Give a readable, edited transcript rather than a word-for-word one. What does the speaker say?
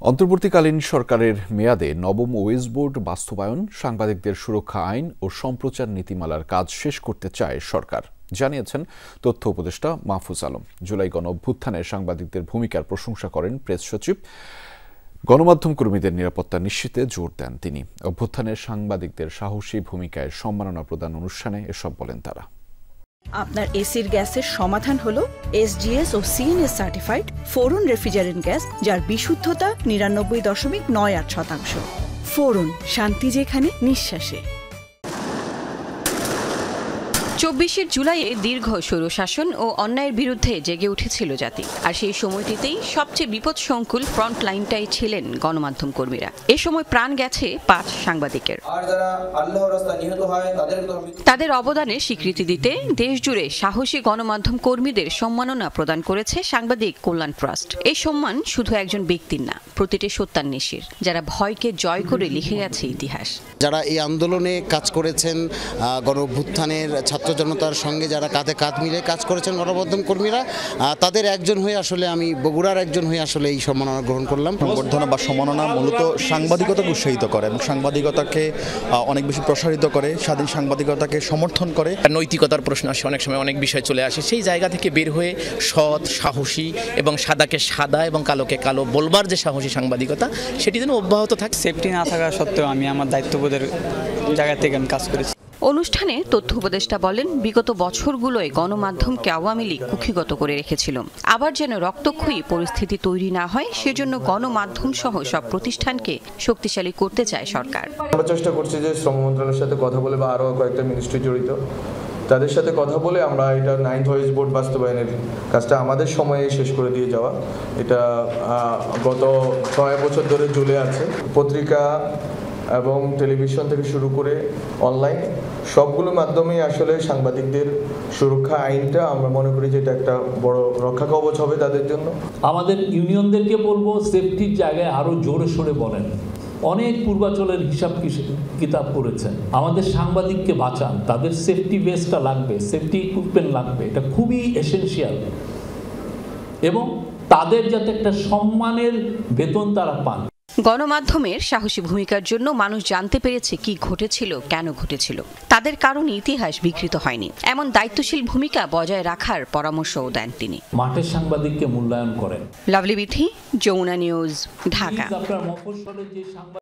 অন্তর্বর্তীকালীন সরকারের মেয়াদে নবম ওয়েজ বোর্ড বাস্তবায়ন, সাংবাদিকদের সুরক্ষা আইন ও সম্প্রচার নীতিমালার কাজ শেষ করতে চায় সরকার, জানিয়েছেন তথ্য উপদেষ্টা মাহফুজ আলম। জুলাই গণঅভ্যুত্থানে সাংবাদিকদের ভূমিকার প্রশংসা করেন প্রেস সচিব। গণমাধ্যম কর্মীদের নিরাপত্তা নিশ্চিতে জোর দেন তিনি। অভ্যুত্থানের সাংবাদিকদের সাহসী ভূমিকায় সম্মাননা প্রদান অনুষ্ঠানে এসব বলেন তারা। আপনার এসির গ্যাসের সমাধান হলো SGS ও CNS সার্টিফাইড ফোরন রেফ্রিজারেন্ট গ্যাস, যার বিশুদ্ধতা 99.98%। ফোরন, শান্তি যেখানে, নিঃশ্বাসে। ২৪ জুলাইয়ে দীর্ঘ স্বৈরশাসন ও অন্যায়ের বিরুদ্ধে জেগে উঠেছিল জাতি। আর সেই সময়টিতেই সবচেয়ে বিপদসংকুল ফ্রন্ট লাইনটাই ছিলেন গণমাধ্যম কর্মীরা। এ সময় প্রাণ গেছে ৫ সাংবাদিকের। তাদের অবদানের স্বীকৃতি দিতে দেশজুড়ে সাহসী গণমাধ্যম কর্মীদের সম্মাননা প্রদান করেছে সাংবাদিক কল্যাণ ট্রাস্ট। এই সম্মান শুধু একজন ব্যক্তির না, প্রতিটি সত্যান্বেষীর, যারা ভয়কে জয় করে লিখে গেছে ইতিহাস। যারা এই আন্দোলনে কাজ করেছেন, গণঅভ্যুত্থানের ছাত্র জনতার সঙ্গে যারা কাঁধে কাঁধ মিলে কাজ করেছেন গণমাধ্যম কর্মীরা, তাদের একজন হয়ে আসলে আমি বগুড়ার একজন হয়ে আসলে এই সম্মাননা গ্রহণ করলাম। সংবর্ধনা বা সম্মাননা মূলত সাংবাদিকতাকে উৎসাহিত করে এবং সাংবাদিকতাকে অনেক বেশি প্রসারিত করে, স্বাধীন সাংবাদিকতাকে সমর্থন করে। নৈতিকতার প্রশ্ন আসে, অনেক সময় অনেক বিষয় চলে আসে, সেই জায়গা থেকে বের হয়ে সৎ, সাহসী এবং সাদাকে সাদা এবং কালোকে কালো বলবার যে সাহসী সাংবাদিকতা, সেটি যেন অব্যাহত থাকে। সেফটি না থাকা সত্ত্বেও আমি আমার দায়িত্ববোধের জায়গা থেকে আমি কাজ করেছি। অনুষ্ঠানে তথ্য উপদেষ্টা বলেন, বিগত বছরগুলোয় গণমাধ্যমকে আওয়ামী লীগ কুক্ষিগত করে রেখেছিল। আবার যেন রক্তক্ষয়ী পরিস্থিতি তৈরি না হয়, সেজন্য গণমাধ্যম সহ সব প্রতিষ্ঠানকে শক্তিশালী করতে চায় সরকার। আমরা চেষ্টা করছি যে শ্রম মন্ত্রণালয়ের সাথে কথা বলে বা আরও কয়েকটা মিনিস্ট্রি জড়িত, তাদের সাথে কথা বলে আমরা এটা 9th ওয়েজ বোর্ড বাস্তবায়নের কাজটা আমাদের সময়ে শেষ করে দিয়ে যাওয়া। এটা গত 6 বছর ধরে চলে আছে। পত্রিকা এবং টেলিভিশন থেকে শুরু করে অনলাইন সবগুলো মাধ্যমেই আসলে সাংবাদিকদের সুরক্ষা আইনটা আমরা মনে করি যে এটা একটা বড় রক্ষা কবচ হবে তাদের জন্য। আমাদের ইউনিয়নদেরকে বলবো, সেফটির জায়গায় আরও জোরে সোরে বলেন। অনেক পূর্বাচলের হিসাব কিতাব করেছেন, আমাদের সাংবাদিককে বাঁচান, তাদের সেফটি ভেস্টটা লাগবে, সেফটি ইকুইপমেন্ট লাগবে, এটা খুবই এসেনশিয়াল। এবং তাদের যাতে একটা সম্মানের বেতন তারা পান। গণমাধ্যমের সাহসী ভূমিকার জন্য মানুষ জানতে পেরেছে কি ঘটেছিল, কেন ঘটেছিল। তাদের কারণে ইতিহাস বিকৃত হয়নি, এমন দায়িত্বশীল ভূমিকা বজায় রাখার পরামর্শও দেন তিনি। মাঠের সাংবাদিককে মূল্যায়ন করেন। লাভলি বিথি, যমুনা নিউজ, ঢাকা।